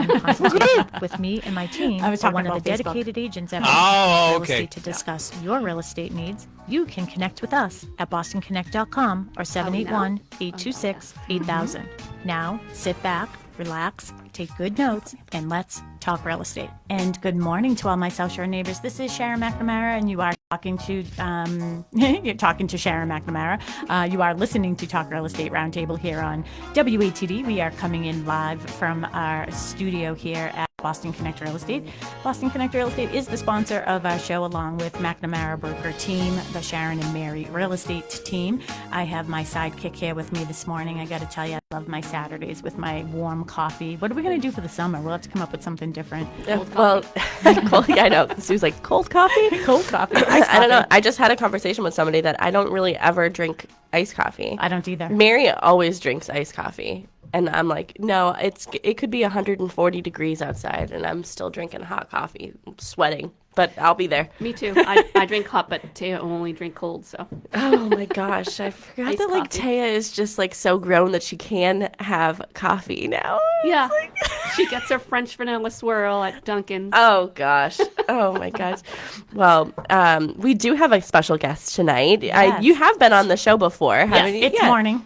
consultation with me and my team I was or talking one of about the Facebook. dedicated agents at Oh, Real okay. Estate to discuss your real estate needs, you can connect with us at bostonconnect.com or 781-826-8000. Now, sit back, relax, take good notes, and let's talk real estate. And good morning to all my South Shore neighbors. This is Sharon McNamara, and you are talking to you're talking to Sharon McNamara. You are listening to Talk Real Estate Roundtable here on WATD. We are coming in live from our studio here at Boston Connect Real Estate. Boston Connect Real Estate is the sponsor of our show, along with McNamara Broker Team, the Sharon and Mary Real Estate Team. I have my sidekick here with me this morning. I got to tell you, I love my Saturdays with my warm coffee. What are we going to do for the summer? We'll have to come up with something different. Cold, yeah, I know. Sue's like, cold coffee? Cold coffee. I don't know. I just had a conversation with somebody that I don't really ever drink iced coffee. I don't either. Mary always drinks iced coffee. And I'm like, no, it could be 140 degrees outside, and I'm still drinking hot coffee. I'm sweating, but I'll be there. Me too. I drink hot, but Taya only drink cold, so. Oh, my gosh. I forgot Iced that, like, coffee. Taya is just, like, so grown that she can have coffee now. Yeah. She gets her French vanilla swirl at Dunkin's. Oh, gosh. Oh, my gosh. Well, we do have a special guest tonight. Yes. You have been on the show before, haven't you? It's Yeah. morning.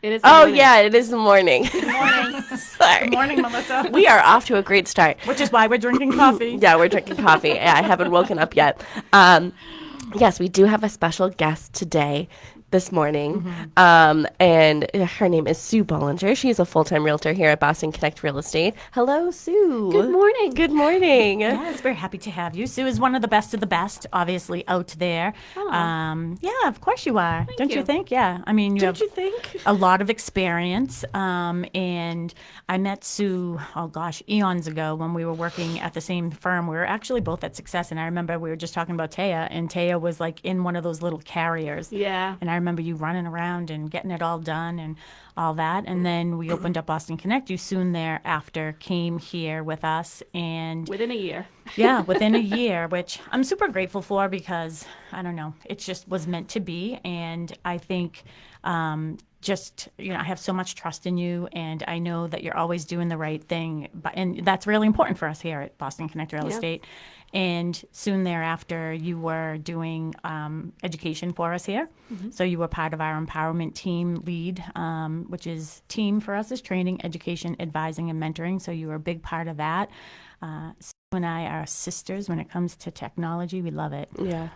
It is. Oh, yeah, it is the morning. Good morning. Sorry. Good morning, Melissa. We are off to a great start. Which is why we're drinking coffee. Yeah, we're drinking coffee. I haven't woken up yet. Yes, we do have a special guest today, this morning. And her name is Sue Bollinger. She is a full-time realtor here at Boston Connect Real Estate. Hello, Sue. Good morning. Good morning. Yes, we're happy to have you. Sue is one of the best of the best, obviously, out there. Oh. Yeah, of course you are. Don't you you. think? Yeah. I mean, you Don't have you think? a lot of experience. And I met Sue, oh gosh, eons ago when we were working at the same firm. We were actually both at Success. And I remember we were just talking about Taya, and Taya was like in one of those little carriers. Yeah. And I remember you running around and getting it all done and all that. And then we opened up Boston Connect. You soon thereafter came here with us. And Within a year. yeah, within a year, which I'm super grateful for because, I don't know, it just was meant to be. And I think just, I have so much trust in you, and I know that you're always doing the right thing. And that's really important for us here at Boston Connect Real Estate. And soon thereafter, you were doing education for us here. So you were part of our empowerment team lead, which is team for us is training, education, advising, and mentoring. So you were a big part of that. Sue and I are sisters when it comes to technology. We love it. Yeah.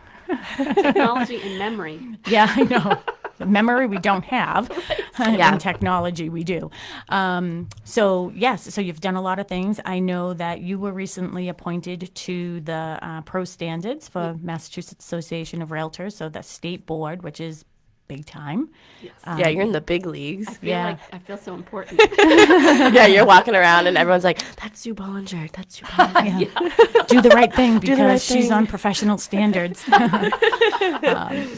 Technology and memory. Yeah, I know. The memory we don't have, Yeah. and technology we do. So yes, so you've done a lot of things. I know that you were recently appointed to the pro standards for Massachusetts Association of Realtors, so the state board, which is big time. Yes. Yeah, you're in the big leagues. I feel so important. Yeah, you're walking around and everyone's like, that's Sue Bollinger. That's Sue Bollinger. Yeah. Do the right thing because right she's thing. on professional standards.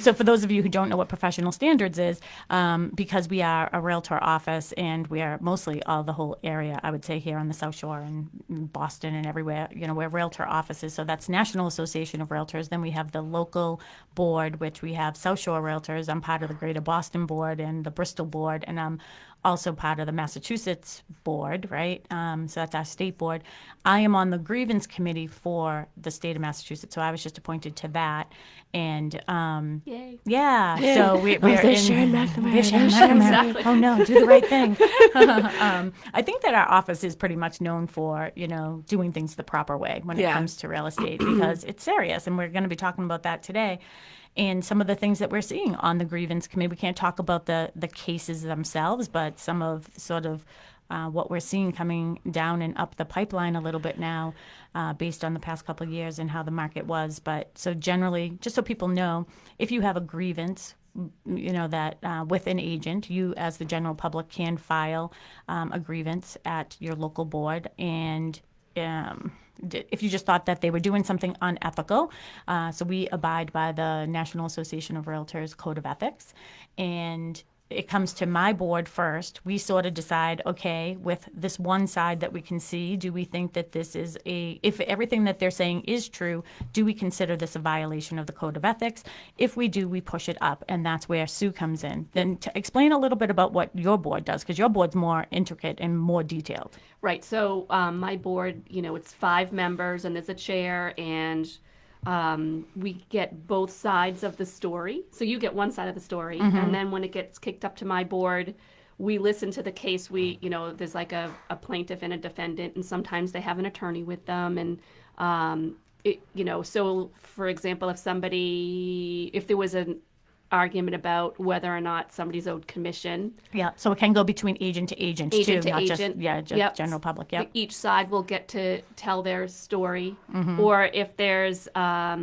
So for those of you who don't know what professional standards is, because we are a realtor office and we are mostly all the whole area, I would say here on the South Shore and Boston and everywhere, we're realtor offices. So that's National Association of Realtors. Then we have the local board, which we have South Shore Realtors. I'm part of the Greater Boston Board and the Bristol Board, and I'm also part of the Massachusetts Board, right? So that's our state board. I am on the grievance committee for the state of Massachusetts, so I was just appointed to that. And Yay. yeah, so we're there's in Sharon McNamara. There's Sharon Sharon, McNamara. exactly. Oh no, do the right thing. I think that our office is pretty much known for doing things the proper way when it Yeah. comes to real estate because it's serious, and we're going to be talking about that today. And some of the things that we're seeing on the grievance committee, we can't talk about the cases themselves, but some of sort of what we're seeing coming down and up the pipeline a little bit now based on the past couple of years and how the market was. But so generally, just so people know, if you have a grievance, that with an agent, you as the general public can file a grievance at your local board. And if you just thought that they were doing something unethical, so we abide by the National Association of Realtors Code of Ethics. And it comes to my board first. We sort of decide, okay, with this one side that we can see, do we think that this is if everything that they're saying is true, do we consider this a violation of the Code of Ethics? If we do, we push it up, and that's where Sue comes in. Then to explain a little bit about what your board does, because your board's more intricate and more detailed. Right. So my board, it's 5 members and there's a chair, and we get both sides of the story. So you get one side of the story, and then when it gets kicked up to my board, we listen to the case. There's like a plaintiff and a defendant, and sometimes they have an attorney with them. And, so for example, if there was an argument about whether or not somebody's owed commission. Yeah, so it can go between agent to agent, too, not agent. just general public. Yep. Each side will get to tell their story. Or if there's, a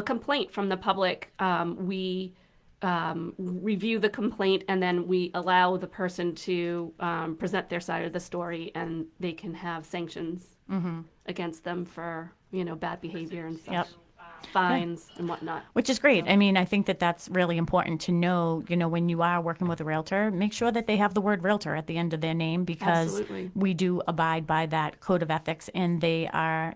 complaint from the public, we review the complaint, and then we allow the person to present their side of the story, and they can have sanctions against them for, bad behavior and such. Yep. Fines and whatnot. Which is great. I mean, I think that that's really important to know, when you are working with a realtor, make sure that they have the word realtor at the end of their name, because Absolutely. we do abide by that code of ethics, and they're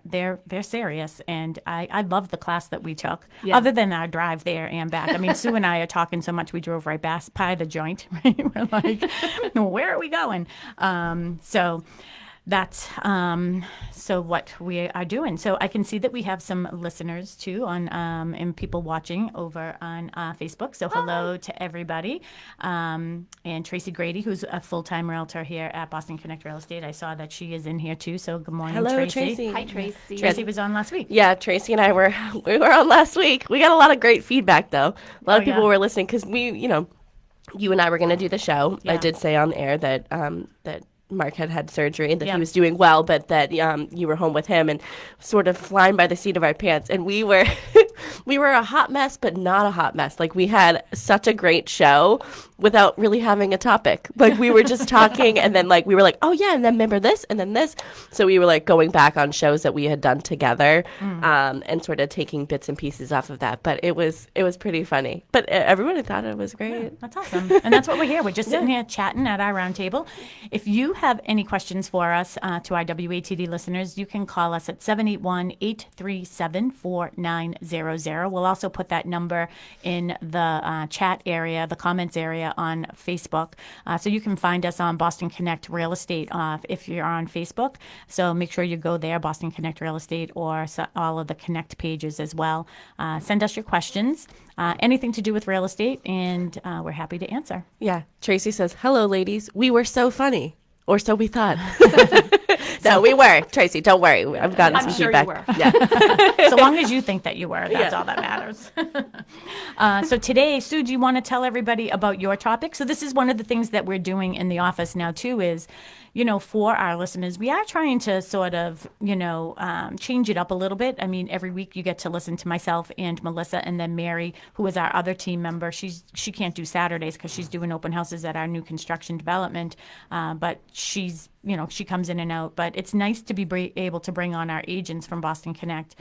serious. And I love the class that we took, other than our drive there and back. I mean, Sue and I are talking so much, we drove right by the joint. Right? We're like, where are we going? So that's so what we are doing. So I can see that we have some listeners too and people watching over on Facebook. So hello to everybody. And Tracy Grady, who's a full-time realtor here at Boston Connect Real Estate. I saw that she is in here too. So good morning, Hello, Tracy. Tracy. Hi, Tracy. Tracy was on last week. Yeah, Tracy and I were on last week. We got a lot of great feedback though. A lot of people were listening because you and I were going to do the show. Yeah. I did say on air that that Mark had surgery and that he was doing well, but that you were home with him and sort of flying by the seat of our pants. And we were we were a hot mess, but not a hot mess. Like, we had such a great show without really having a topic. Like, we were just talking, and then we were like, oh yeah, and then remember this, and then this. So we were going back on shows that we had done together, and sort of taking bits and pieces off of that. But it was pretty funny. But everybody thought it was great. Yeah, that's awesome. And that's what we're here. We're just sitting here chatting at our roundtable. If you have any questions for us, to our WATD listeners, you can call us at 781-837-4900. We'll also put that number in the chat area, the comments area on Facebook. So you can find us on Boston Connect Real Estate if you're on Facebook. So make sure you go there, Boston Connect Real Estate, or all of the Connect pages as well. Send us your questions, anything to do with real estate, and we're happy to answer. Yeah. Tracy says, hello, ladies. We were so funny. Or so we thought. No, we were. Tracy, don't worry. I've gotten some sure feedback. you were. Yeah. So long as you think that you were, that's all that matters. So today, Sue, do you want to tell everybody about your topic? So this is one of the things that we're doing in the office now, too, is, for our listeners, we are trying to sort of, change it up a little bit. I mean, every week you get to listen to myself and Melissa, and then Mary, who is our other team member. She can't do Saturdays because she's doing open houses at our new construction development, but she's she comes in and out. But it's nice to be able to bring on our agents from Boston Connect,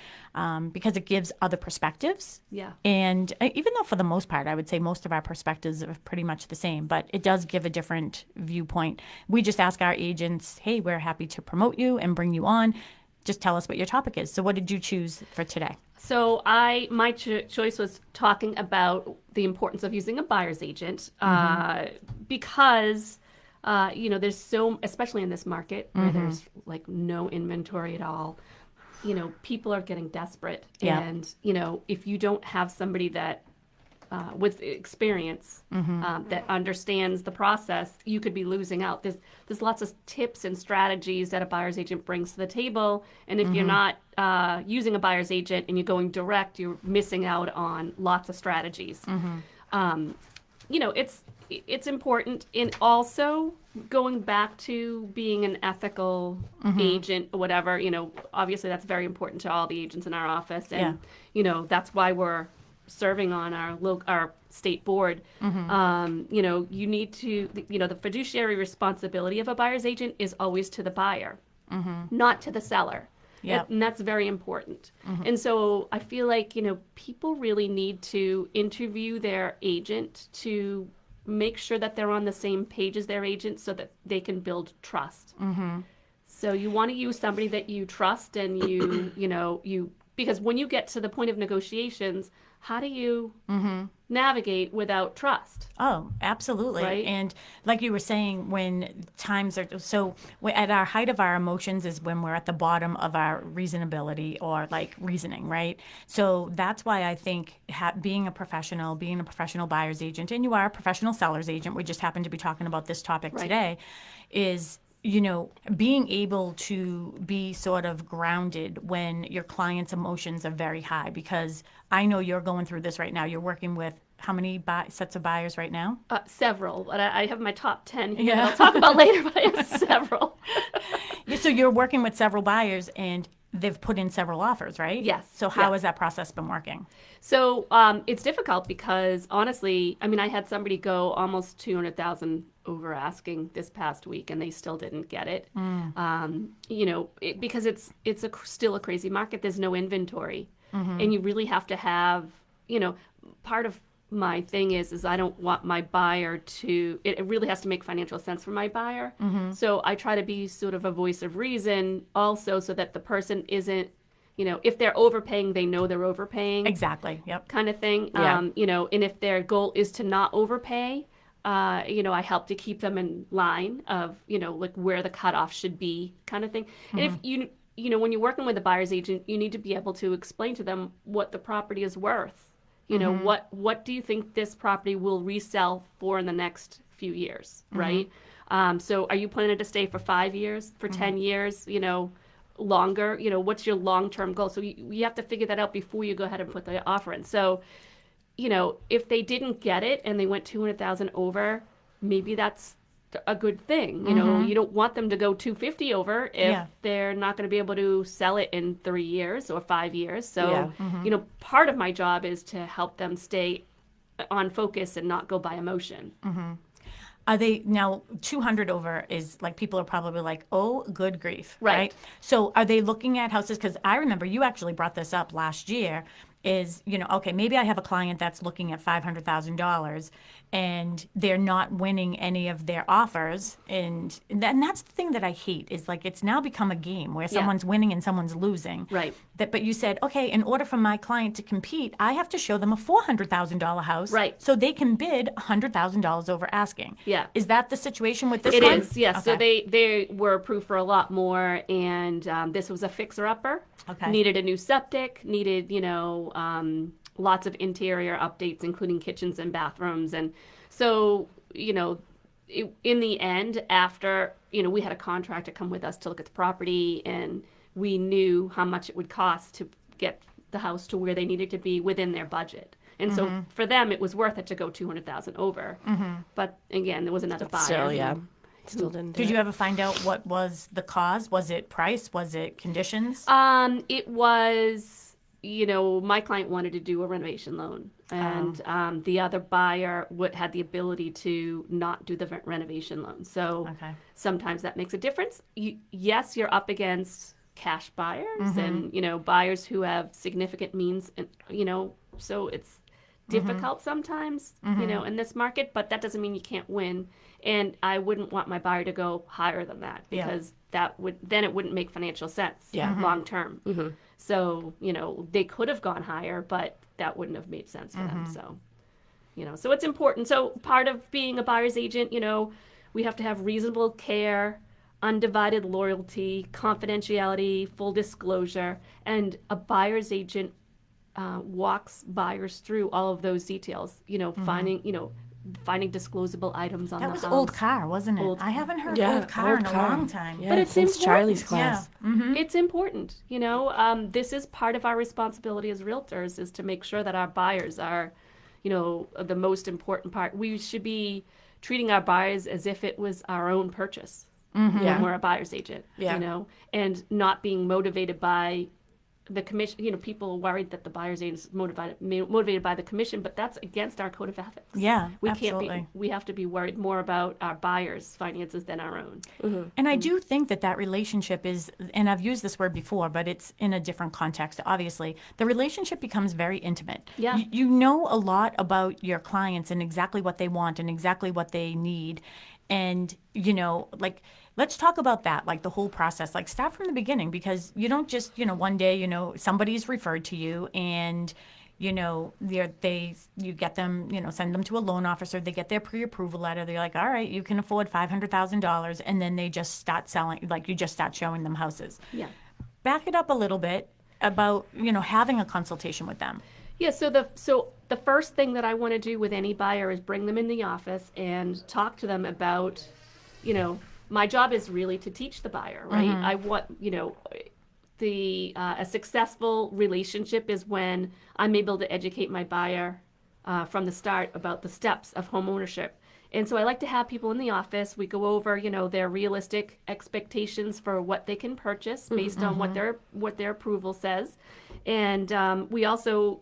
because it gives other perspectives. Yeah. And even though for the most part, I would say most of our perspectives are pretty much the same, but it does give a different viewpoint. We just ask our agents, hey, we're happy to promote you and bring you on. Just tell us what your topic is. So what did you choose for today? So my choice was talking about the importance of using a buyer's agent, because there's especially in this market where there's no inventory at all, people are getting desperate. Yeah. And, if you don't have somebody that with experience that understands the process, you could be losing out. There's lots of tips and strategies that a buyer's agent brings to the table. And if you're not using a buyer's agent and you're going direct, you're missing out on lots of strategies. It's important. And also going back to being an ethical agent or whatever, obviously that's very important to all the agents in our office. And, that's why we're serving on our state board. You need to, the fiduciary responsibility of a buyer's agent is always to the buyer, not to the seller. Yep. And that's very important. And so I feel like, people really need to interview their agent to make sure that they're on the same page as their agent so that they can build trust. So you want to use somebody that you trust, and because when you get to the point of negotiations, how do you navigate without trust? Oh, absolutely. Right? And like you were saying, when times are so at our height of our emotions is when we're at the bottom of our reasonability or like reasoning, right? So that's why I think being a professional buyer's agent, and you are a professional seller's agent, we just happen to be talking about this topic today, is being able to be sort of grounded when your client's emotions are very high, because I know you're going through this right now. You're working with how many sets of buyers right now? Several. But I have my top 10 here that I'll talk about later, but I have several. So you're working with several buyers, and they've put in several offers, right? Yes. So how has that process been working? So it's difficult because, honestly, I mean, I had somebody go almost 200,000 over asking this past week, and they still didn't get it. Because it's still a crazy market. There's no inventory, and you really have to have, part of my thing is I don't want my buyer to. It really has to make financial sense for my buyer. So I try to be sort of a voice of reason, also, so that the person isn't. If they're overpaying, they know they're overpaying. Exactly. Yep. Kind of thing. Yeah. And if their goal is to not overpay, I help to keep them in line of, like where the cutoff should be, kind of thing. And if when you're working with a buyer's agent, you need to be able to explain to them what the property is worth. What do you think this property will resell for in the next few years, right? So are you planning to stay for 5 years, for 10 years, longer? What's your long-term goal? So you have to figure that out before you go ahead and put the offer in. So, if they didn't get it and they went 200,000 over, maybe that's a good thing. You don't want them to go 250 over if they're not going to be able to sell it in 3 years or 5 years. So, part of my job is to help them stay on focus and not go by emotion. Are they now 200 over is like people are probably like, oh, good grief. Right. So are they looking at houses? Because I remember you actually brought this up last year is, okay, maybe I have a client that's looking at $500,000 and they're not winning any of their offers. And that's the thing that I hate is like it's now become a game where someone's winning and someone's losing. Right. But you said, okay, in order for my client to compete, I have to show them a $400,000 house. Right. So they can bid $100,000 over asking. Yeah. Is that the situation with this It one? is, yes. Okay. So they were approved for a lot more, and this was a fixer-upper. Okay. Needed a new septic, needed, lots of interior updates, including kitchens and bathrooms. And so, in the end, after, we had a contractor come with us to look at the property, and we knew how much it would cost to get the house to where they needed to be within their budget. And so for them, it was worth it to go 200,000 over. But again, there was another buyer. Still, yeah. Still didn't do Did it. you ever find out what was the cause? Was it price? Was it conditions? It was, my client wanted to do a renovation loan, and the other buyer had the ability to not do the renovation loan. So sometimes that makes a difference. Yes, you're up against cash buyers and, buyers who have significant means, and, so it's difficult sometimes, in this market, but that doesn't mean you can't win. And I wouldn't want my buyer to go higher than that because then it wouldn't make financial sense long term. So, they could have gone higher, but that wouldn't have made sense for them. So, so it's important. So part of being a buyer's agent, we have to have reasonable care, undivided loyalty, confidentiality, full disclosure, and a buyer's agent walks buyers through all of those details, finding disclosable items on That the was house. old car, wasn't it? Old I haven't heard Yeah, old car old in a car. long time. Yeah, But it's since important. Charlie's class. It's important, this is part of our responsibility as realtors is to make sure that our buyers are, the most important part. We should be treating our buyers as if it was our own purchase when we're a buyer's agent, and not being motivated by the commission, people are worried that the buyer's agent is motivated by the commission, but that's against our code of ethics. Yeah, we absolutely. Can't be. We have to be worried more about our buyers' finances than our own. Mm-hmm. And I do think that relationship is, and I've used this word before, but it's in a different context, obviously. The relationship becomes very intimate. Yeah. You know a lot about your clients and exactly what they want and exactly what they need. And, let's talk about that, like the whole process, like start from the beginning, because you don't just, one day, somebody's referred to you and, you get them, send them to a loan officer, they get their pre-approval letter, they're like, all right, you can afford $500,000, and then they just start selling, like you just start showing them houses. Yeah. Back it up a little bit about, having a consultation with them. Yeah, so the first thing that I want to do with any buyer is bring them in the office and talk to them about, my job is really to teach the buyer, right? Mm-hmm. I want, a successful relationship is when I'm able to educate my buyer from the start about the steps of home ownership. And so I like to have people in the office. We go over, their realistic expectations for what they can purchase based on what their approval says. And we also,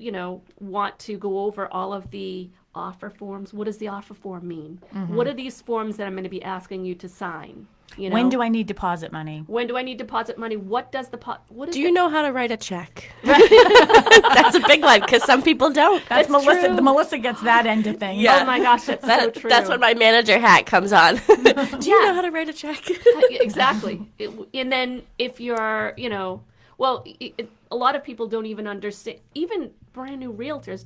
want to go over all of the offer forms. What does the offer form mean? What are these forms that I'm going to be asking you to sign? When do I need deposit money? When do I need deposit money? What does do you know how to write a check? That's a big one because some people don't. That's Melissa. The Melissa gets that end of things. Yeah. Oh my gosh, that's so true. That's when my manager hat comes on. Do you know how to write a check? Exactly. And then if you're, a lot of people don't even understand, even brand new realtors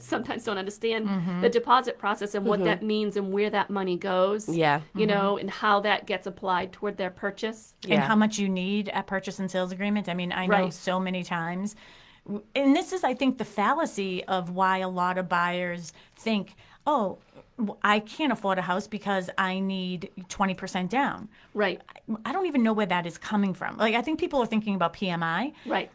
sometimes don't understand the deposit process and what that means and where that money goes. Yeah. And how that gets applied toward their purchase. And how much you need at purchase and sales agreement. I mean, I know so many times. And this is, I think, the fallacy of why a lot of buyers think, oh, I can't afford a house because I need 20% down. Right. I don't even know where that is coming from. Like, I think people are thinking about PMI. Right.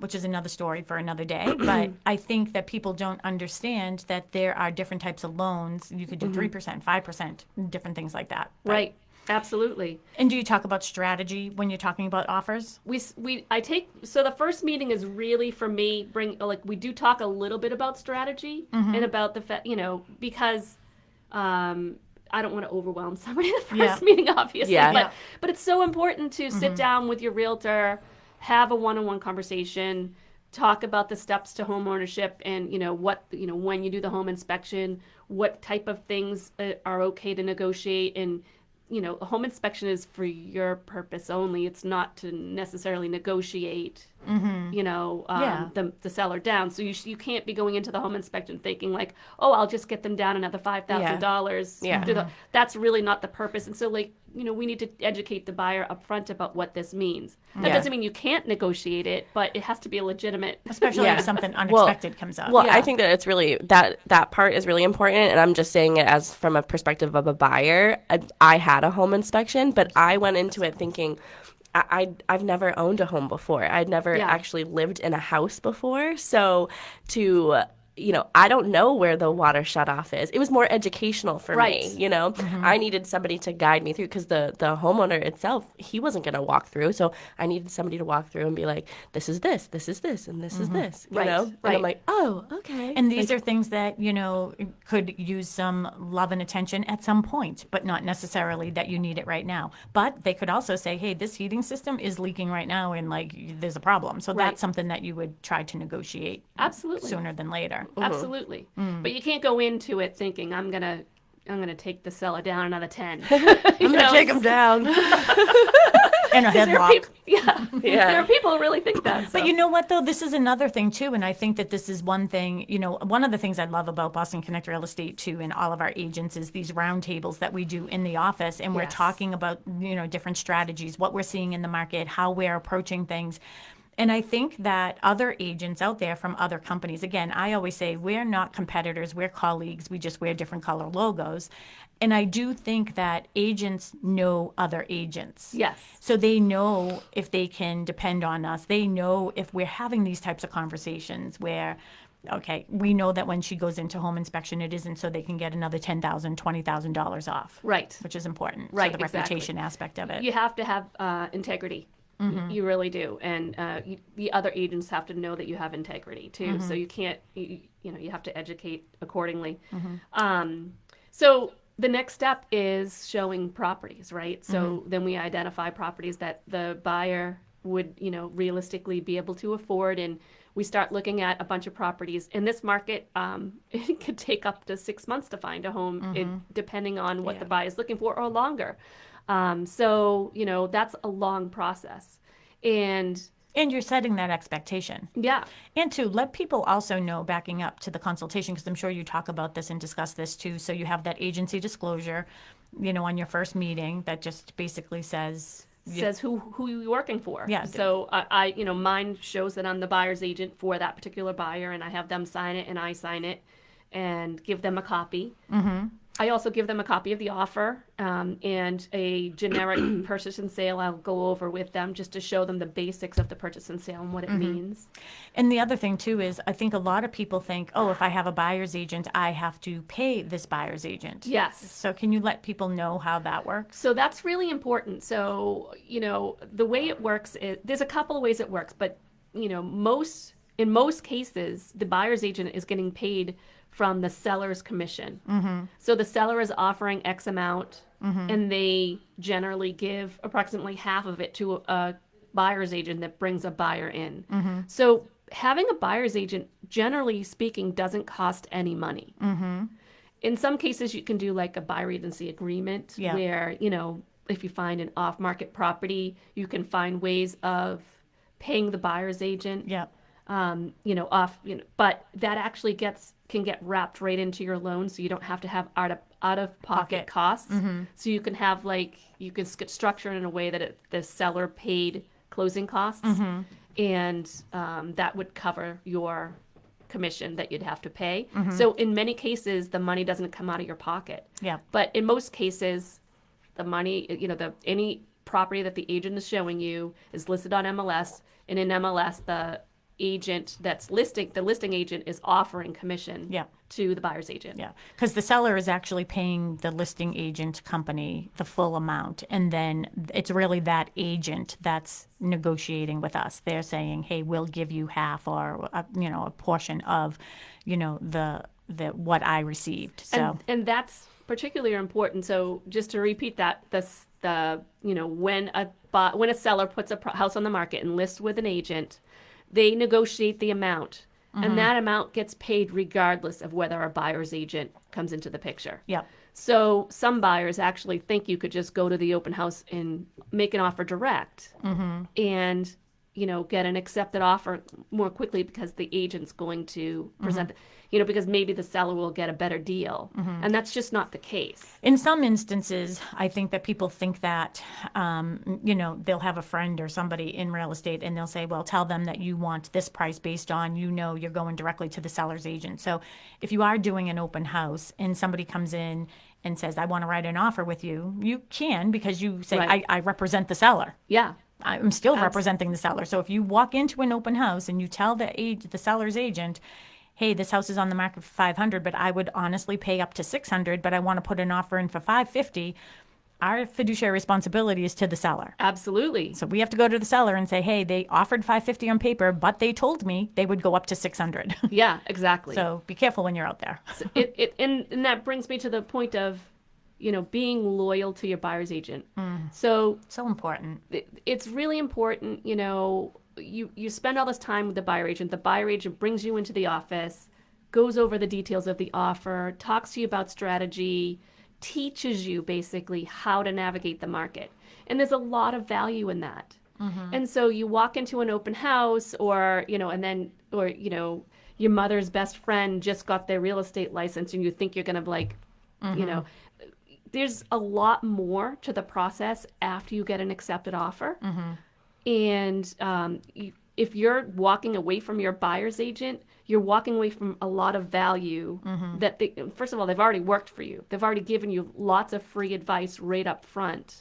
Which is another story for another day. But I think that people don't understand that there are different types of loans. You could do 3%, 5%, different things like that. Right. Absolutely. And do you talk about strategy when you're talking about offers? So the first meeting is really for me, we do talk a little bit about strategy and about because I don't want to overwhelm somebody in the first meeting, obviously. Yeah. But it's so important to sit down with your realtor, have a one-on-one conversation, talk about the steps to home ownership and, when you do the home inspection, what type of things are okay to negotiate. And, a home inspection is for your purpose only. It's not to necessarily negotiate, the seller down. So you can't be going into the home inspection thinking like, oh, I'll just get them down another $5,000. Yeah. That's really not the purpose. And so we need to educate the buyer up front about what this means. That doesn't mean you can't negotiate it, but it has to be a legitimate. Especially if something unexpected comes up. Well, I think that it's really, that part is really important. And I'm just saying it as from a perspective of a buyer. I had a home inspection, but I went into it thinking, I've never owned a home before. I'd never actually lived in a house before. So I don't know where the water shutoff is. It was more educational for me, I needed somebody to guide me through because the homeowner itself, he wasn't going to walk through. So I needed somebody to walk through and be like, this is this, this is this, and this is this, you know? And I'm like, oh, okay. And these are things that, could use some love and attention at some point, but not necessarily that you need it right now. But they could also say, hey, this heating system is leaking right now and there's a problem. So that's something that you would try to negotiate sooner than later. Absolutely. But you can't go into it thinking I'm gonna take the seller down another 10. I'm gonna take them down. In a headlock. There are people who really think that. So. But you know what, though? This is another thing, too, and I think that this is one thing, one of the things I love about Boston Connect Real Estate, too, and all of our agents is these roundtables that we do in the office, and we're talking about, different strategies, what we're seeing in the market, how we're approaching things. And I think that other agents out there from other companies, again, I always say we're not competitors, we're colleagues, we just wear different color logos. And I do think that agents know other agents. Yes. So they know if they can depend on us. They know if we're having these types of conversations where, okay, we know that when she goes into home inspection, it isn't so they can get another $10,000, $20,000 off. Right. Which is important. Right, So the reputation aspect of it. You have to have integrity. You really do. And the other agents have to know that you have integrity too. So you can't, you have to educate accordingly. So the next step is showing properties, right? So then we identify properties that the buyer would, realistically be able to afford. And we start looking at a bunch of properties. In this market, it could take up to 6 months to find a home, depending on what the buyer is looking for, or longer. So, that's a long process. And you're setting that expectation. yeah. And to let people also know, backing up to the consultation, because I'm sure you talk about this and discuss this too. So you have that agency disclosure, on your first meeting that just basically says who you're working for. Yeah. So I mine shows that I'm the buyer's agent for that particular buyer, and I have them sign it and I sign it and give them a copy. I also give them a copy of the offer and a generic purchase and sale I'll go over with them just to show them the basics of the purchase and sale and what it means. And the other thing too is I think a lot of people think, oh, if I have a buyer's agent, I have to pay this buyer's agent. Yes. So can you let people know how that works? So that's really important. So, the way it works is there's a couple of ways it works, but, in most cases, the buyer's agent is getting paid from the seller's commission. So the seller is offering X amount, and they generally give approximately half of it to a buyer's agent that brings a buyer in. So having a buyer's agent, generally speaking, doesn't cost any money. In some cases, you can do like a buyer agency agreement where, if you find an off-market property, you can find ways of paying the buyer's agent. But that actually can get wrapped right into your loan, so you don't have to have out of pocket costs. So you can have you can structure it in a way that the seller paid closing costs, and that would cover your commission that you'd have to pay. So in many cases, the money doesn't come out of your pocket. But in most cases, the money, any property that the agent is showing you is listed on MLS, and in MLS, the listing agent is offering commission to the buyer's agent. Because the seller is actually paying the listing agent company the full amount, and then it's really that agent that's negotiating with us. They're saying, hey, we'll give you half or a portion of the what I received. So and that's particularly important. So just to repeat that, when a seller puts a house on the market and lists with an agent, they negotiate the amount, and that amount gets paid regardless of whether a buyer's agent comes into the picture. So some buyers actually think you could just go to the open house and make an offer direct and, get an accepted offer more quickly because the agent's going to present, because maybe the seller will get a better deal. And that's just not the case. In some instances, I think that people think that, they'll have a friend or somebody in real estate and they'll say, well, tell them that you want this price based on, you're going directly to the seller's agent. So if you are doing an open house and somebody comes in and says, I want to write an offer with you, you can, because you say, I represent the seller. I'm still representing the seller. So if you walk into an open house and you tell the seller's agent, hey, this house is on the market for $500, but I would honestly pay up to $600, but I want to put an offer in for $550, our fiduciary responsibility is to the seller. Absolutely. So we have to go to the seller and say, hey, they offered $550 on paper, but they told me they would go up to $600. Yeah, exactly. So be careful when you're out there. And that brings me to the point of, being loyal to your buyer's agent. So important. It's really important, you spend all this time with the buyer agent. The buyer agent brings you into the office, goes over the details of the offer, talks to you about strategy, teaches you basically how to navigate the market. And there's a lot of value in that. And so you walk into an open house or your mother's best friend just got their real estate license and you think you're going to there's a lot more to the process after you get an accepted offer. And if you're walking away from your buyer's agent, you're walking away from a lot of value that first of all, they've already worked for you. They've already given you lots of free advice right up front.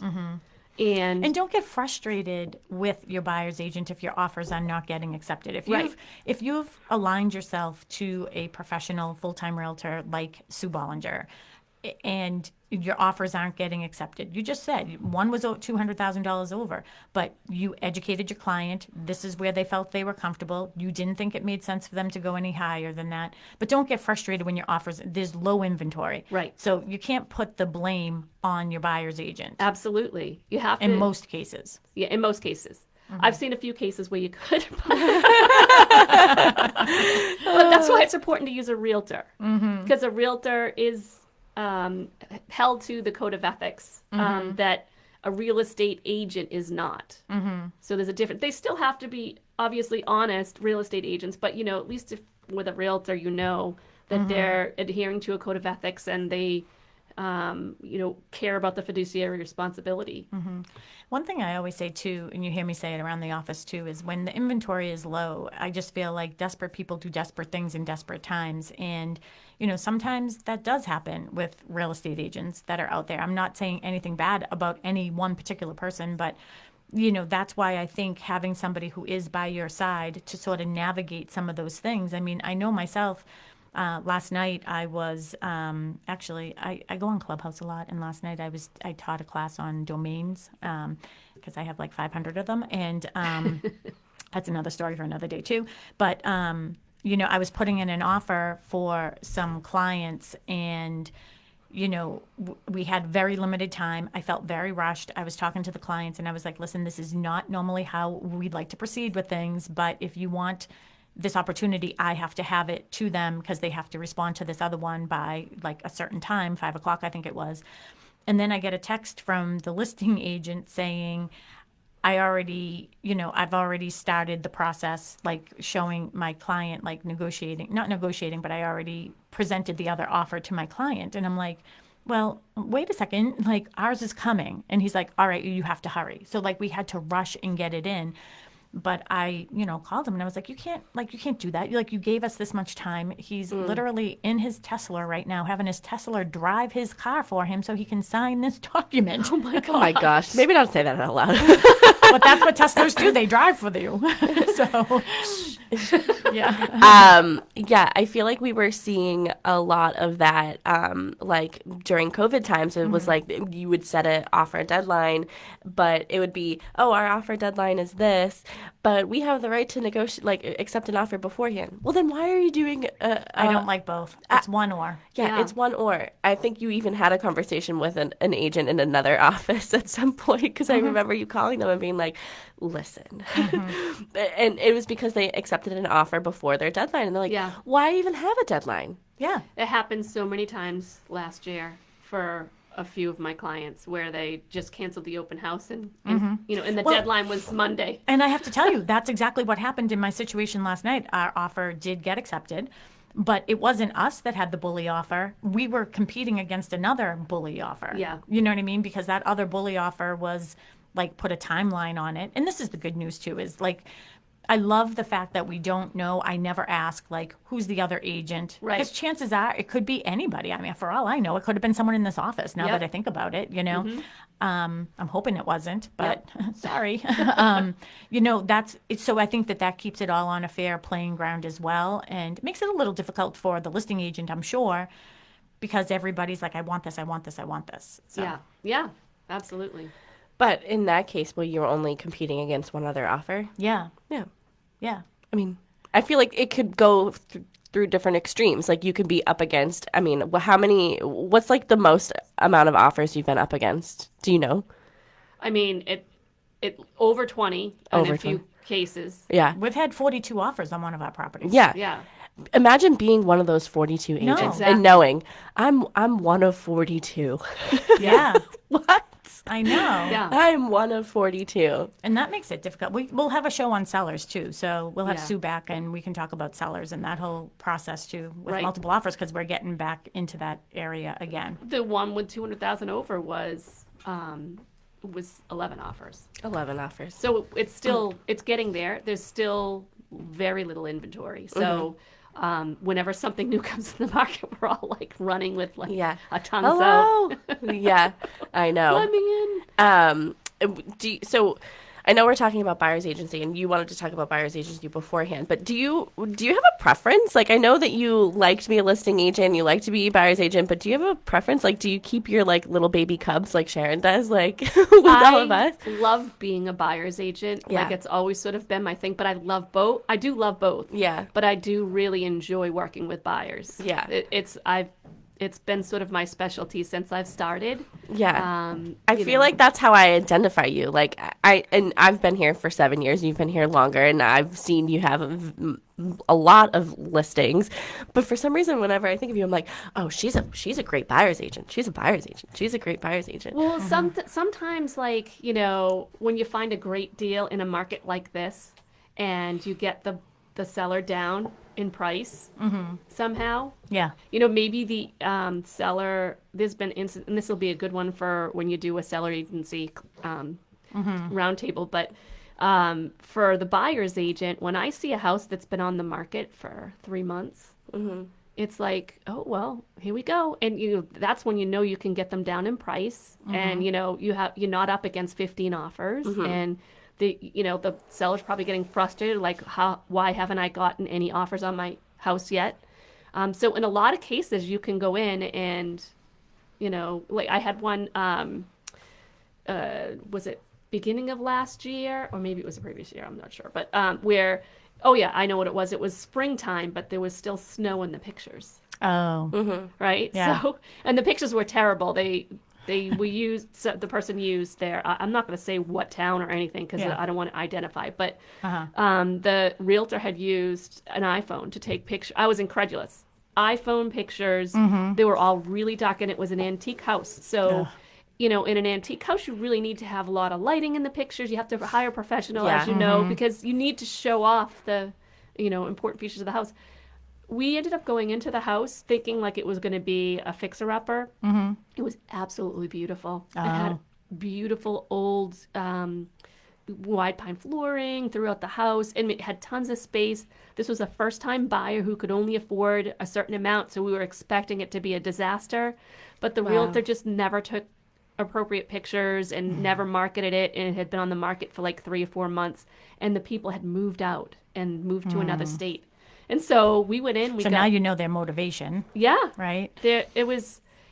And don't get frustrated with your buyer's agent if your offers are not getting accepted. If you've aligned yourself to a professional full-time realtor like Sue Bollinger, and your offers aren't getting accepted. You just said one was $200,000 over, but you educated your client. This is where they felt they were comfortable. You didn't think it made sense for them to go any higher than that. But don't get frustrated when your offers, there's low inventory. Right. So you can't put the blame on your buyer's agent. Absolutely. You have to. In most cases. Yeah, in most cases. I've seen a few cases where you could. But that's why it's important to use a realtor. Because a realtor is held to the code of ethics that a real estate agent is not. So there's a difference. They still have to be obviously honest real estate agents, but at least if with a realtor, that they're adhering to a code of ethics and they care about the fiduciary responsibility. One thing I always say too, and you hear me say it around the office too, is when the inventory is low, I just feel like desperate people do desperate things in desperate times. And, sometimes that does happen with real estate agents that are out there. I'm not saying anything bad about any one particular person, but that's why I think having somebody who is by your side to sort of navigate some of those things. I mean, I know myself. Last night I was actually I go on Clubhouse a lot, and last night I taught a class on domains because I have like 500 of them, and that's another story for another day too. But I was putting in an offer for some clients, and we had very limited time. I felt very rushed. I was talking to the clients, and I was like, listen, this is not normally how we'd like to proceed with things, but if you want this opportunity, I have to have it to them because they have to respond to this other one by like a certain time, 5:00, I think it was. And then I get a text from the listing agent saying, I've already started the process, like showing my client, like not negotiating, but I already presented the other offer to my client. And I'm like, well, wait a second, like ours is coming. And he's like, all right, you have to hurry. So like we had to rush and get it in. But I, called him and I was like, you can't do that. You gave us this much time. He's literally in his Tesla right now, having his Tesla drive his car for him so he can sign this document. Oh my God. Oh my gosh. Maybe don't say that out loud. But that's what Teslas do. They drive for you. So, yeah. Yeah, I feel like we were seeing a lot of that, like during COVID times. It was like you would set an offer deadline, but it would be, oh, our offer deadline is this, but we have the right to negotiate, like accept an offer beforehand. Well, then why are you doing? I don't like both. It's one or. Yeah, it's one or. I think you even had a conversation with an agent in another office at some point because I remember you calling them and being like, listen. And it was because they accepted an offer before their deadline. And they're like, why even have a deadline? Yeah. It happened so many times last year for a few of my clients where they just canceled the open house and the deadline was Monday. And I have to tell you, that's exactly what happened in my situation last night. Our offer did get accepted, but it wasn't us that had the bully offer. We were competing against another bully offer. Yeah. You know what I mean? Because that other bully offer was like put a timeline on it. And this is the good news too, is like, I love the fact that we don't know. I never ask, like, who's the other agent? Right. Because chances are it could be anity. I mean, for all I know, it could have been someone in this office now that I think about it, I'm hoping it wasn't, but sorry. That's it. So I think that keeps it all on a fair playing ground as well. And it makes it a little difficult for the listing agent, I'm sure, because everybody's like, I want this, I want this, I want this. So. Yeah, absolutely. But in that case, well, you're only competing against one other offer? Yeah. Yeah. Yeah. I mean, I feel like it could go through different extremes. Like you could be up against, I mean, what's like the most amount of offers you've been up against? Do you know? I mean, it over 20 in a few cases. Yeah. We've had 42 offers on one of our properties. Yeah. Yeah. Imagine being one of those 42 agents Exactly. and knowing I'm one of 42. Yeah. What? I know. Yeah. I'm one of 42. And that makes it difficult. We'll have a show on sellers too. So we'll have Yeah. Sue back and we can talk about sellers and that whole process too with Right. multiple offers because we're getting back into that area again. The one with 200,000 over was 11 offers. 11 offers. So it's getting there. There's still very little inventory. So whenever something new comes in the market, we're all like running with like a tongues out. Yeah, I know. Let me in. So I know we're talking about buyer's agency, and you wanted to talk about buyer's agency beforehand, but do you have a preference? Like, I know that you like to be a listing agent, you like to be a buyer's agent, but do you have a preference? Like, do you keep your like little baby cubs like Sharon does, like with all of us? I love being a buyer's agent. Yeah. Like, it's always sort of been my thing, but I love both. I do love both. Yeah. But I do really enjoy working with buyers. Yeah. It's been sort of my specialty since I've started. Yeah. I feel like that's how I identify you. Like I've been here for 7 years. You've been here longer, and I've seen you have a lot of listings. But for some reason, whenever I think of you, I'm like, oh, she's a great buyer's agent. She's a buyer's agent. She's a great buyer's agent. Well, sometimes, like, when you find a great deal in a market like this, and you get the seller down in price somehow. Yeah. Maybe the seller, there's been and this will be a good one for when you do a seller agency roundtable, but for the buyer's agent, when I see a house that's been on the market for 3 months, it's like, oh, well, here we go. And that's when you can get them down in price, and you're not up against 15 offers, and the seller's probably getting frustrated, like, why haven't I gotten any offers on my house yet? So in a lot of cases, you can go in and, like I had one, was it beginning of last year, or maybe it was the previous year, I'm not sure, but where, oh yeah, I know what it was. It was springtime, but there was still snow in the pictures. Oh. Right? Yeah. So, and the pictures were terrible. The person used their, I'm not going to say what town or anything because I don't want to identify, but the realtor had used an iPhone to take pictures. I was incredulous. iPhone pictures, they were all really dark, and it was an antique house. So, in an antique house, you really need to have a lot of lighting in the pictures. You have to hire a professional, as you know, because you need to show off the, important features of the house. We ended up going into the house thinking like it was going to be a fixer-upper. It was absolutely beautiful. It had beautiful old wide pine flooring throughout the house, and it had tons of space. This was a first-time buyer who could only afford a certain amount, so we were expecting it to be a disaster. But the realtor just never took appropriate pictures and never marketed it, and it had been on the market for like 3 or 4 months, and the people had moved out and moved to another state. And so we went in. Now you know their motivation. Yeah. Right?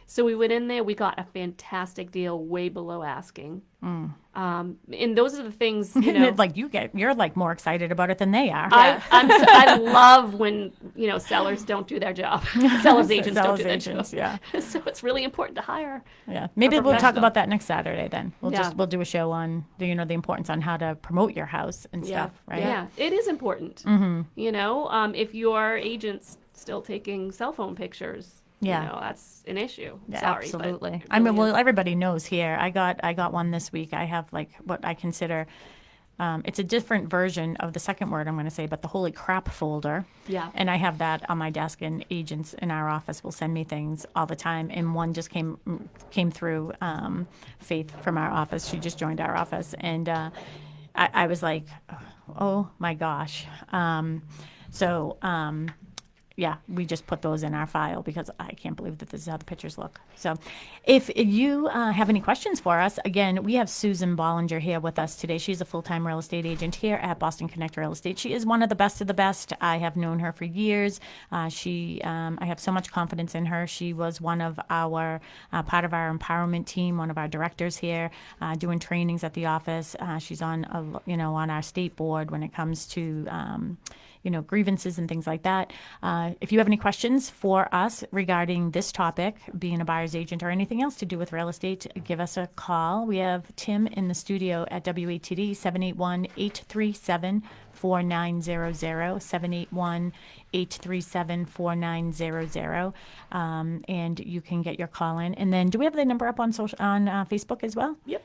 So we went in there. We got a fantastic deal way below asking. And those are the things, like you're like more excited about it than they are. I love when, sellers don't do their job. Sellers agents don't do their job. Yeah. So it's really important to hire. Yeah. Maybe we'll talk about that next Saturday then. We'll do a show on the importance on how to promote your house and stuff, right? Yeah. It is important. If your agent's still taking cell phone pictures, that's an issue. Yeah, Sorry, absolutely. But well, everybody knows here. I got one this week. I have like what I consider, it's a different version of the second word I'm going to say, but the holy crap folder. Yeah. And I have that on my desk, and agents in our office will send me things all the time. And one just came through Faith from our office. She just joined our office, and I was like, oh my gosh. Yeah, we just put those in our file because I can't believe that this is how the pictures look. So if you have any questions for us, again, we have Susan Bollinger here with us today. She's a full-time real estate agent here at Boston Connect Real Estate. She is one of the best. I have known her for years. I have so much confidence in her. She was one of our, part of our empowerment team, one of our directors here, doing trainings at the office. She's on our state board when it comes to grievances and things like that. If you have any questions for us regarding this topic, being a buyer's agent or anything else to do with real estate, give us a call. We have Tim in the studio at WATD 781-837-4900, 781-837-4900. And you can get your call in. And then do we have the number up on Facebook as well? Yep.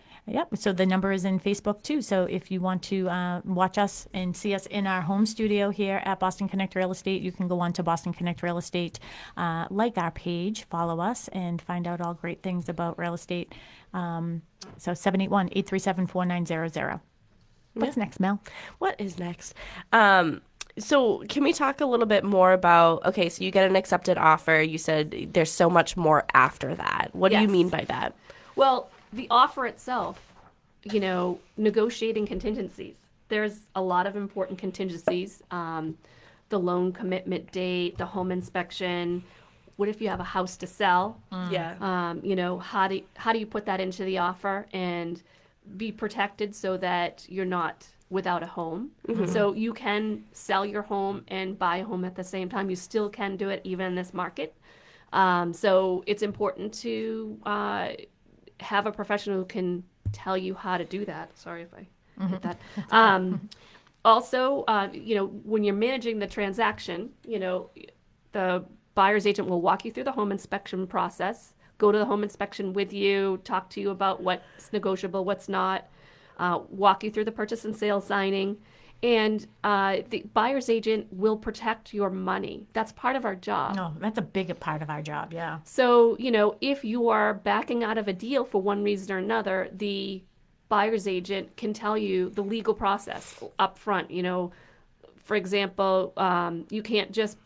So the number is in Facebook too. So if you want to watch us and see us in our home studio here at Boston Connect Real Estate, you can go on to Boston Connect Real Estate, like our page, follow us, and find out all great things about real estate. So 781-837-4900. What's next, Mel? What is next? So can we talk a little bit more about, okay, so you get an accepted offer. You said there's so much more after that. What do you mean by that? Well, the offer itself negotiating contingencies. There's a lot of important contingencies. The loan commitment date, the home inspection. What if you have a house to sell? Yeah. How do you put that into the offer and be protected so that you're not without a home? So you can sell your home and buy a home at the same time. You still can do it even in this market. So it's important to have a professional who can tell you how to do that. Sorry if I hit that. Also, when you're managing the transaction, the buyer's agent will walk you through the home inspection process, go to the home inspection with you, talk to you about what's negotiable, what's not, walk you through the purchase and sale signing. And the buyer's agent will protect your money. That's part of our job. No, that's a big part of our job, yeah. So, if you are backing out of a deal for one reason or another, the buyer's agent can tell you the legal process up front. For example, you can't just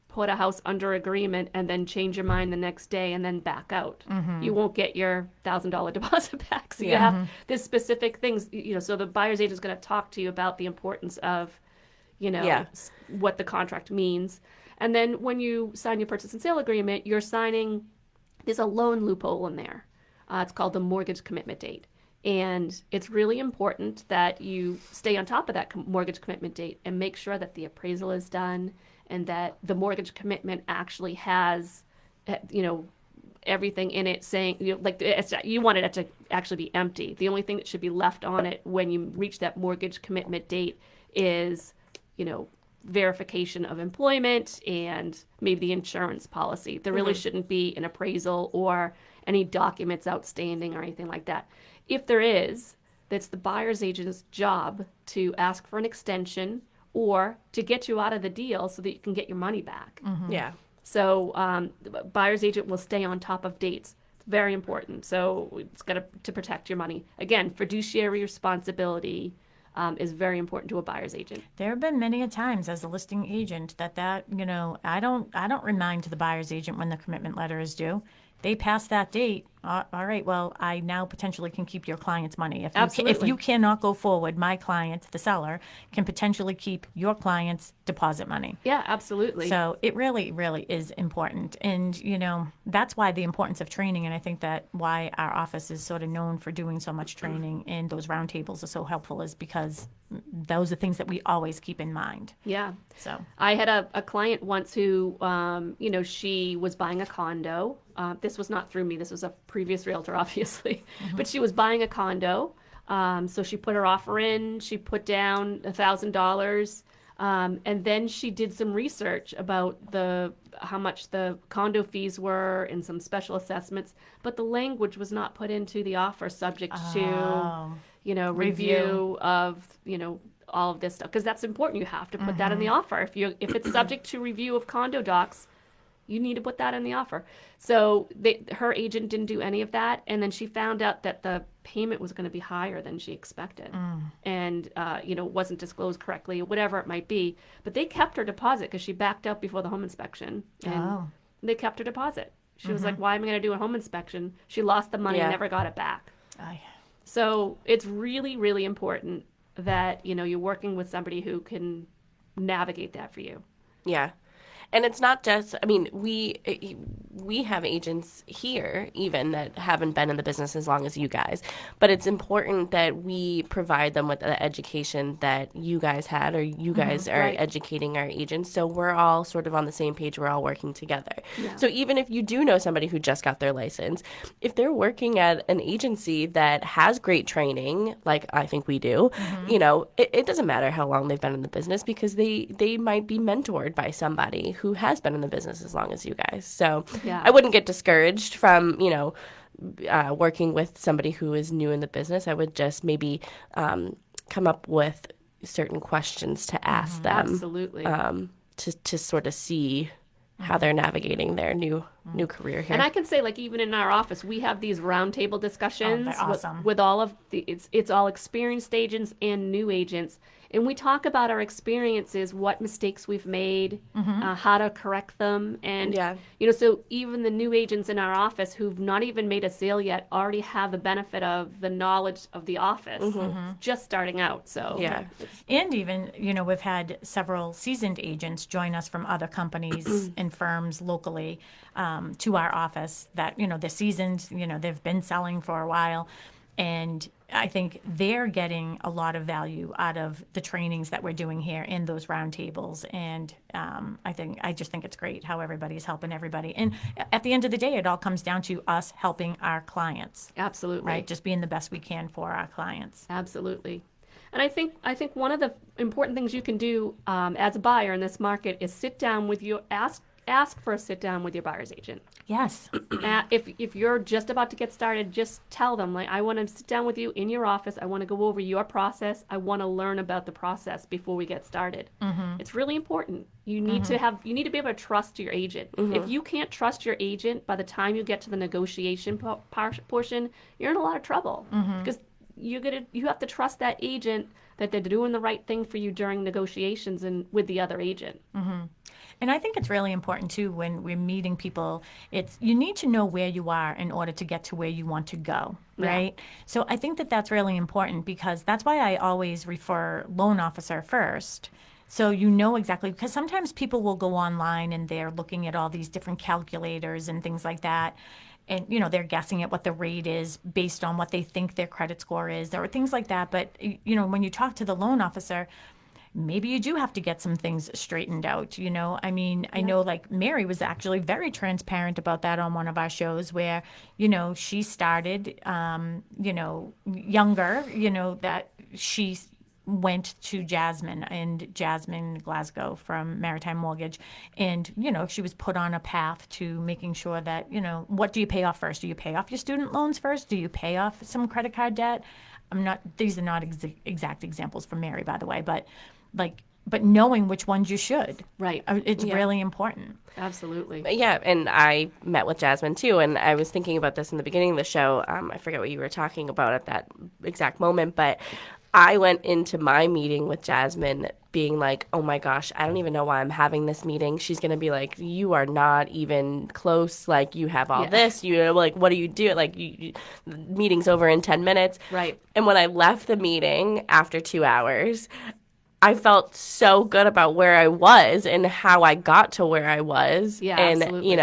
put a house under agreement and then change your mind the next day and then back out. You won't get your $1,000 deposit back. So you have there's specific things, so the buyer's agent is going to talk to you about the importance of, what the contract means. And then when you sign your purchase and sale agreement, you're signing, there's a loan loophole in there. It's called the mortgage commitment date. And it's really important that you stay on top of that mortgage commitment date and make sure that the appraisal is done and that the mortgage commitment actually has, everything in it saying, you want it to actually be empty. The only thing that should be left on it when you reach that mortgage commitment date is, verification of employment and maybe the insurance policy. There really shouldn't be an appraisal or any documents outstanding or anything like that. If there is, that's the buyer's agent's job to ask for an extension or to get you out of the deal so that you can get your money back. Yeah. So the buyer's agent will stay on top of dates. It's very important. So it's got to protect your money. Again, fiduciary responsibility is very important to a buyer's agent. There have been many a times as a listing agent that I don't remind the buyer's agent when the commitment letter is due. They pass that date. All right, well, I now potentially can keep your client's money. If you cannot go forward, my client, the seller, can potentially keep your client's deposit money. Yeah, absolutely. So it really, really is important. And, that's why the importance of training. And I think that why our office is sort of known for doing so much training and those roundtables are so helpful is because those are things that we always keep in mind. Yeah. So I had a client once who, she was buying a condo. This was not through me. This was a previous realtor, obviously. But she was buying a condo. So she put her offer in. She put down $1,000. And then she did some research about how much the condo fees were and some special assessments. But the language was not put into the offer subject to, review of, all of this stuff. Because that's important. You have to put that in the offer. If it's subject to review of condo docs, you need to put that in the offer. So her agent didn't do any of that. And then she found out that the payment was going to be higher than she expected. And, wasn't disclosed correctly or whatever it might be. But they kept her deposit because she backed out before the home inspection. And they kept her deposit. She was like, why am I going to do a home inspection? She lost the money and never got it back. So it's really, really important that, you're working with somebody who can navigate that for you. Yeah. And it's not just, we have agents here even that haven't been in the business as long as you guys, but it's important that we provide them with the education that you guys had or you guys are educating our agents. So we're all sort of on the same page. We're all working together. Yeah. So even if you do know somebody who just got their license, if they're working at an agency that has great training, like I think we do, it doesn't matter how long they've been in the business because they might be mentored by somebody who has been in the business as long as you guys. So I wouldn't get discouraged from, working with somebody who is new in the business. I would just maybe come up with certain questions to ask them. Absolutely. To sort of see how they're navigating their new new career here. And I can say, like, even in our office, we have these roundtable discussions they're awesome. with all of the, it's all experienced agents and new agents. And we talk about our experiences, what mistakes we've made, how to correct them. And, so even the new agents in our office who've not even made a sale yet already have the benefit of the knowledge of the office, just starting out. So, And even, we've had several seasoned agents join us from other companies and firms locally to our office that, they're seasoned, they've been selling for a while. And I think they're getting a lot of value out of the trainings that we're doing here in those roundtables. And I just think it's great how everybody's helping everybody. And at the end of the day, it all comes down to us helping our clients. Absolutely. Right? Just being the best we can for our clients. Absolutely. And I think one of the important things you can do as a buyer in this market is sit down with ask for a sit down with your buyer's agent. Yes. If you're just about to get started, just tell them, like, I want to sit down with you in your office. I want to go over your process. I want to learn about the process before we get started. It's really important. You need to be able to trust your agent. If you can't trust your agent by the time you get to the negotiation portion, you're in a lot of trouble because you have to trust that agent that they're doing the right thing for you during negotiations and with the other agent. And I think it's really important, too, when we're meeting people, you need to know where you are in order to get to where you want to go, right? Yeah. So I think that's really important because that's why I always refer loan officer first. So you know exactly, because sometimes people will go online and they're looking at all these different calculators and things like that. And, they're guessing at what the rate is based on what they think their credit score is or things like that. But, when you talk to the loan officer, maybe you do have to get some things straightened out, I mean, I know like Mary was actually very transparent about that on one of our shows where, she started, younger, that she went to Jasmine Glasgow from Maritime Mortgage. And, she was put on a path to making sure that, what do you pay off first? Do you pay off your student loans first? Do you pay off some credit card debt? These are not exact examples for Mary, by the way, but knowing which ones you should. Right. It's really important. Absolutely. Yeah, and I met with Jasmine, too, and I was thinking about this in the beginning of the show. I forget what you were talking about at that exact moment, but I went into my meeting with Jasmine being like, oh, my gosh, I don't even know why I'm having this meeting. She's going to be like, you are not even close. Like, you have all this. What do you do? Like, the meeting's over in 10 minutes. Right. And when I left the meeting after 2 hours, I felt so good about where I was and how I got to where I was. Yeah, and, absolutely.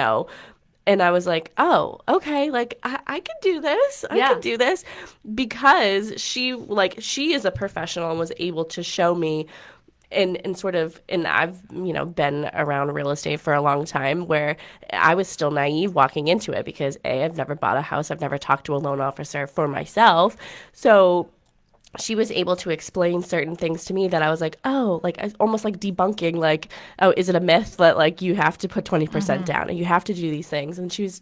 And I was like, oh, okay, like, I could do this. I could do this. Because she is a professional and was able to show me and I've, been around real estate for a long time where I was still naive walking into it because, A, I've never bought a house. I've never talked to a loan officer for myself. So she was able to explain certain things to me that I was like, oh, like almost like debunking, like, oh, is it a myth that like you have to put 20% down and you have to do these things? And she was,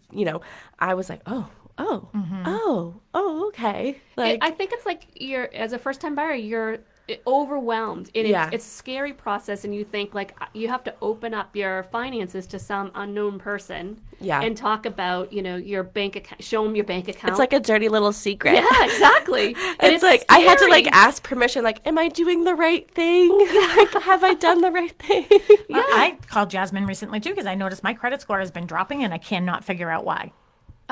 I was like, oh, okay. Like, I think it's like as a first time buyer, you're overwhelmed. It's a scary process, and you think like you have to open up your finances to some unknown person and talk about your bank account, show them your bank account. It's like a dirty little secret. Yeah, exactly. And it's like scary. I had to like ask permission, like, am I doing the right thing? Like, have I done the right thing? I called Jasmine recently too because I noticed my credit score has been dropping and I cannot figure out why.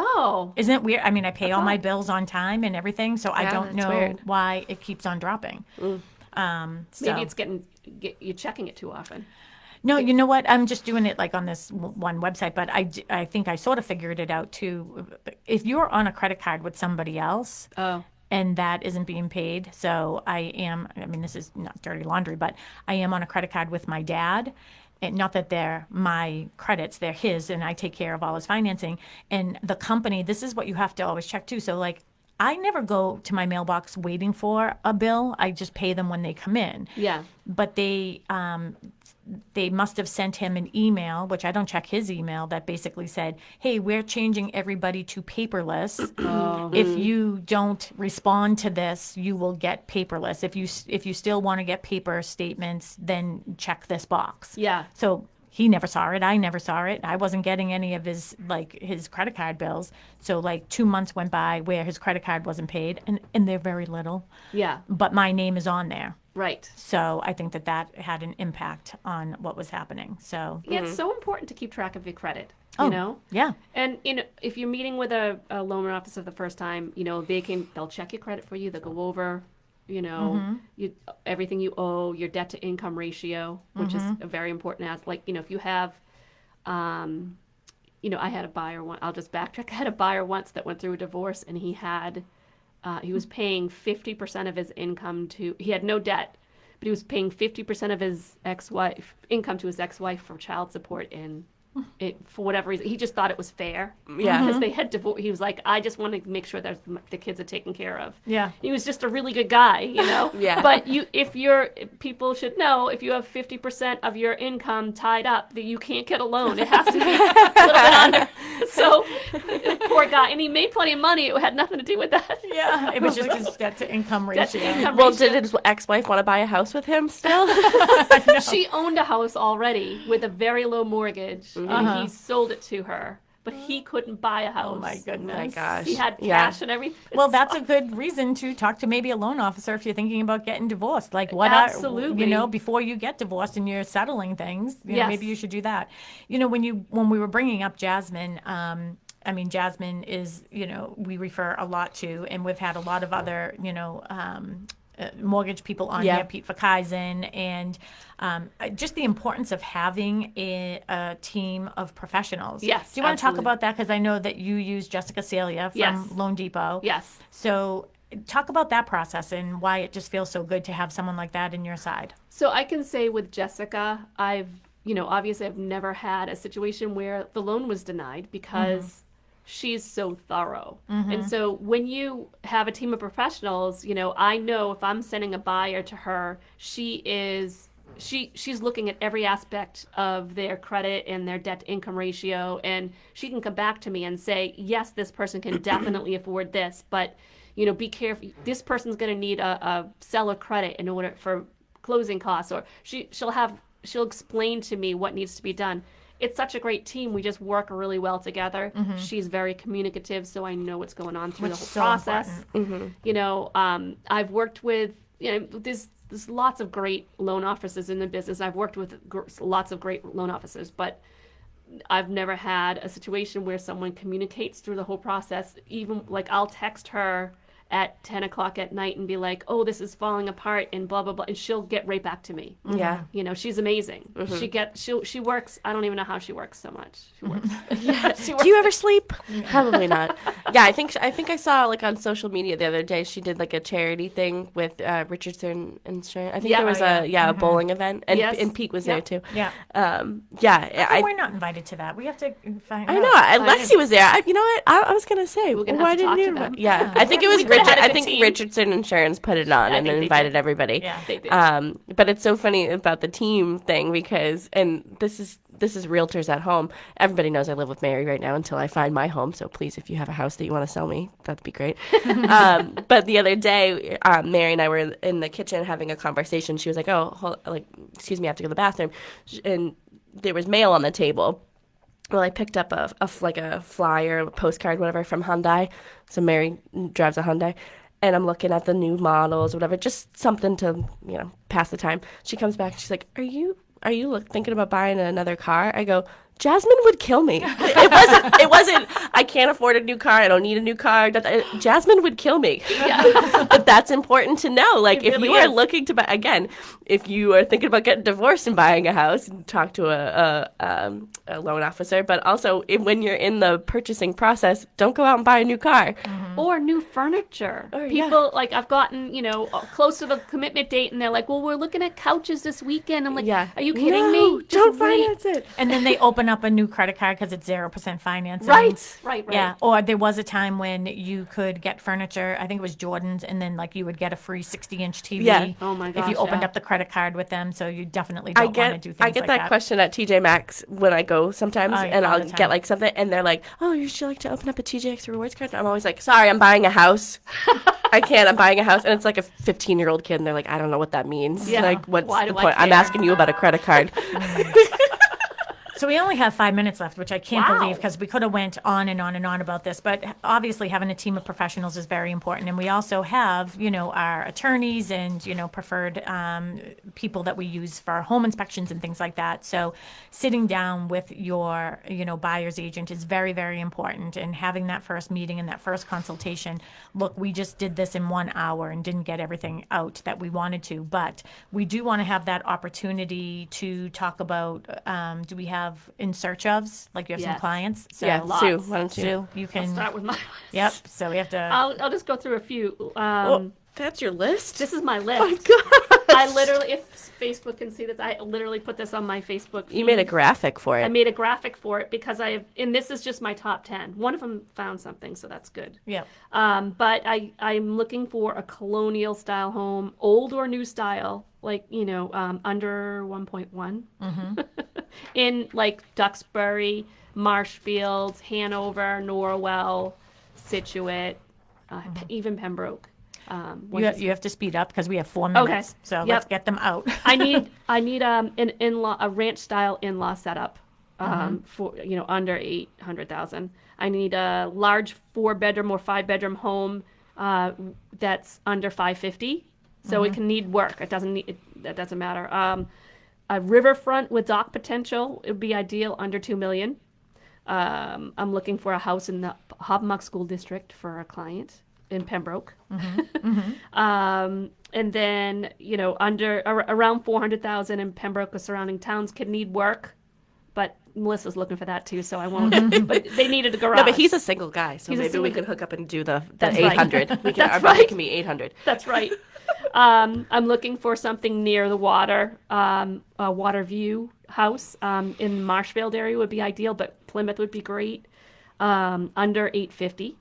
Oh. Isn't it weird? I mean, I pay all my bills on time and everything, so I don't know why it keeps on dropping. Maybe it's you're checking it too often. No, you know what? I'm just doing it like on this one website, but I think I sort of figured it out too. If you're on a credit card with somebody else and that isn't being paid, so this is not dirty laundry, but I am on a credit card with my dad. And not that they're my credits, they're his, and I take care of all his financing. And the company, this is what you have to always check too. So like, I never go to my mailbox waiting for a bill. I just pay them when they come in. Yeah. But they must have sent him an email, which I don't check his email, that basically said, hey, we're changing everybody to paperless. If you don't respond to this, you will get paperless. If you still want to get paper statements, then check this box. Yeah. So He never saw it. I never saw it. I wasn't getting any of his credit card bills. So 2 months went by where his credit card wasn't paid, and they're very little. Yeah. But my name is on there. Right. So I think that had an impact on what was happening. So Yeah, it's so important to keep track of your credit. Oh, You know? yeah. And if you're meeting with a loan officer the first time, they'll check your credit for you. They'll go over, everything you owe, your debt to income ratio, which is a very important aspect. If you have, I had a buyer once. I'll just backtrack. I had a buyer once that went through a divorce, and he was paying 50% of his income he had no debt, but he was paying 50% of his income to his ex-wife for child support, and for whatever reason, he just thought it was fair. Yeah. Because they had divorced. He was like, I just want to make sure that the kids are taken care of. Yeah. He was just a really good guy, Yeah. But people should know, if you have 50% of your income tied up, that you can't get a loan. It has to be a little bit under. So, poor guy. And he made plenty of money. It had nothing to do with that. Yeah. It was just his debt to income Debt to ratio. income Well, ratio. did his ex-wife want to buy a house with him still? She owned a house already with a very low mortgage, and he sold it to her, but he couldn't buy a house. Oh my goodness. My gosh. He had Yeah. cash and everything. Well, that's a good reason to talk to maybe a loan officer if you're thinking about getting divorced. Absolutely. Before you get divorced and you're settling things, Yes. maybe you should do that. When we were bringing up Jasmine, Jasmine is, we refer a lot to, and we've had a lot of other, mortgage people on here, Pete Fakaizen, and just the importance of having a team of professionals. Yes, Do you want to talk absolutely. about that? Because I know that you use Jessica Celia from Yes. Loan Depot. Yes. So talk about that process and why it just feels so good to have someone like that in your side. So I can say with Jessica, obviously I've never had a situation where the loan was denied because she's so thorough. And so when you have a team of professionals, I know if I'm sending a buyer to her, she's looking at every aspect of their credit and their debt to income ratio, and she can come back to me and say, yes, this person can definitely afford this, but be careful. This person's going to need a seller credit in order for closing costs, or she'll explain to me what needs to be done. It's such a great team. We just work really well together. She's very communicative, so I know what's going on through the whole so process. I've worked with, there's lots of great loan officers in the business. I've worked with lots of great loan officers, but I've never had a situation where someone communicates through the whole process. Even I'll text her at 10 o'clock at night and be like, oh, this is falling apart and blah, blah, blah. And she'll get right back to me. Yeah. She's amazing. She works. I don't even know how she works so much. She works. Do you ever sleep? Probably not. Yeah, I think I saw on social media the other day she did a charity thing with Richardson and Sharon. I think there was a bowling event, and Yes. and Pete was there too. Yeah. We're not invited to that. We have to find out. I know. Lexi was there. You know what? I was gonna say. We're gonna why have to didn't talk to you? them. Yeah, I think it was We could've had a I good think team. Richardson and Sharon's put it on and think then they invited did. everybody. Yeah. They did. But it's so funny about the team thing because, and this is Realtors at Home. Everybody knows I live with Mary right now until I find my home. So please, if you have a house that you want to sell me, that'd be great. But the other day, Mary and I were in the kitchen having a conversation. She was like, "Oh, excuse me, I have to go to the bathroom," and there was mail on the table. Well, I picked up a flyer, a postcard, whatever, from Hyundai. So Mary drives a Hyundai. And I'm looking at the new models, whatever, just something to, pass the time. She comes back, she's like, are you thinking about buying another car? I go, Jasmine would kill me. It wasn't, I can't afford a new car, I don't need a new car. Jasmine would kill me. Yeah. But that's important to know. If really you are is. looking to buy, again, if you are thinking about getting divorced and buying a house, talk to a loan officer. But also, when you're in the purchasing process, don't go out and buy a new car. Or new furniture. yeah. People, I've gotten, close to the commitment date, and they're like, well, we're looking at couches this weekend. I'm like, Yeah. are you kidding No, me? Just don't wait. finance it. And then they open up a new credit card because it's 0% financing. Right. Yeah. Or there was a time when you could get furniture. I think it was Jordan's, and then you would get a free 60-inch TV. Yeah. Oh my If gosh, you opened yeah. up the credit card with them, so you definitely don't want to do things I get like that question at TJ Maxx when I go sometimes, Oh, yeah, and all I'll the get time. something, and they're like, "Oh, would you like to open up a TJX rewards card?" And I'm always like, "Sorry, I'm buying a house. I can't. I'm buying a house," and it's like a 15-year-old kid, and they're like, "I don't know what that means. Yeah. What's Why the do I point? I'm care?" asking you about a credit card." So we only have 5 minutes left, which I can't Wow. believe, because we could have went on and on and on about this. But obviously, having a team of professionals is very important, and we also have, our attorneys and preferred people that we use for home inspections and things like that. So sitting down with your buyer's agent is very, very important, and having that first meeting and that first consultation. Look, we just did this in 1 hour and didn't get everything out that we wanted to, but we do want to have that opportunity to talk about. Do we have in search ofs? Like, you have some Yes. clients? So Yeah, lots. Sue, why don't you? Sue, you I'll can. start with my list. Yep. So we have to. I'll just go through a few. Oh, that's your list? This is my list. Oh my gosh. I literally, if Facebook can see this, I literally put this on my Facebook feed. You made a graphic for it. I made a graphic for it because and this is just my top 10. One of them found something, so that's good. Yep. But I'm looking for a colonial style home, old or new style, like, under 1.1. In like Duxbury, Marshfield, Hanover, Norwell, Situate, even Pembroke. You have to speed up because we have 4 minutes. So Yep. let's get them out. I need an in-law, a ranch style in-law setup for under 800,000. I need a large 4-bedroom or 5-bedroom home that's under 550. So it can need work. It doesn't need that doesn't matter. A riverfront with dock potential, it would be ideal, under 2 million. I'm looking for a house in the Hobmuck School District for a client in Pembroke. And then, around 400,000 in Pembroke or surrounding towns could need work. But Melissa's looking for that too, so I won't. But they needed a garage. No, but he's a single guy, so He's a maybe we single- can hook up and do the That's right. 800. We can, That's our budget right. can be 800. That's right. I'm looking for something near the water. A water view house in Marshfield area would be ideal, but Plymouth would be great. Under 850.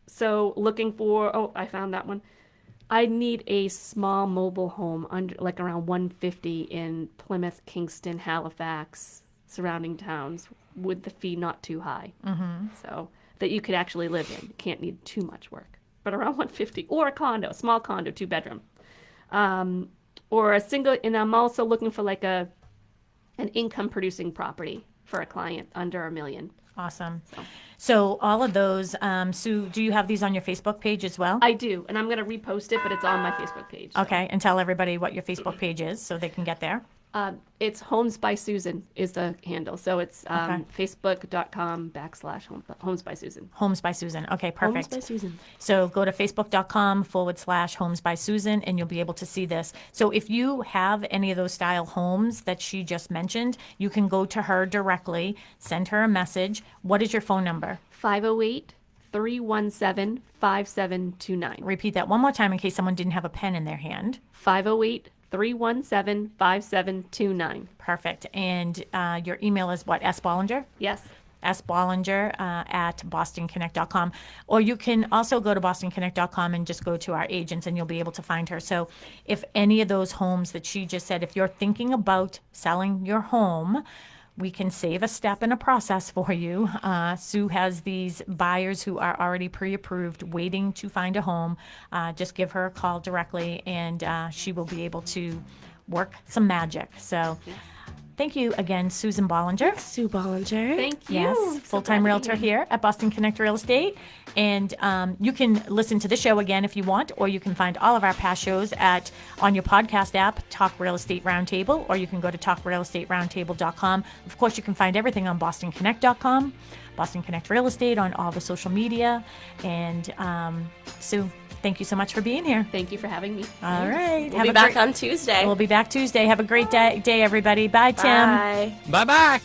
So looking for, I found that one. I need a small mobile home under like around 150 in Plymouth, Kingston, Halifax, surrounding towns, with the fee not too high. So that you could actually live in. You can't need too much work. But around 150, or a condo, a small condo, 2-bedroom, or a single. And I'm also looking for like an income producing property for a client under $1 million. Awesome. So all of those, Sue, do you have these on your Facebook page as well? I do, and I'm going to repost it, but it's on my Facebook page. Okay, and tell everybody what your Facebook page is so they can get there. It's Homes by Susan is the handle, so it's facebook.com/Homes by Susan. Homes by Susan. Okay, perfect. Homes by Susan. So go to facebook.com/Homes by Susan, and you'll be able to see this. So if you have any of those style homes that she just mentioned, you can go to her directly, send her a message. What is your phone number? 508-317-5729. Repeat that one more time in case someone didn't have a pen in their hand. 508-317-5729. Perfect. And your email is what? S. Bollinger? Yes. S. Bollinger at bostonconnect.com. Or you can also go to bostonconnect.com and just go to our agents and you'll be able to find her. So if any of those homes that she just said, if you're thinking about selling your home, we can save a step in a process for you. Sue has these buyers who are already pre-approved, waiting to find a home. Just give her a call directly, and she will be able to work some magic. So thank you again, Susan Bollinger. Sue Bollinger. Thank you. Yes, So full-time glad to realtor be here at Boston Connect Real Estate. And you can listen to the show again if you want, or you can find all of our past shows on your podcast app, Talk Real Estate Roundtable, or you can go to talkrealestateroundtable.com. Of course, you can find everything on bostonconnect.com, Boston Connect Real Estate on all the social media. And Sue, thank you so much for being here. Thank you for having me. All right. We'll be back on Tuesday. We'll be back Tuesday. Have a great day, everybody. Bye, Tim. Bye. Bye-bye.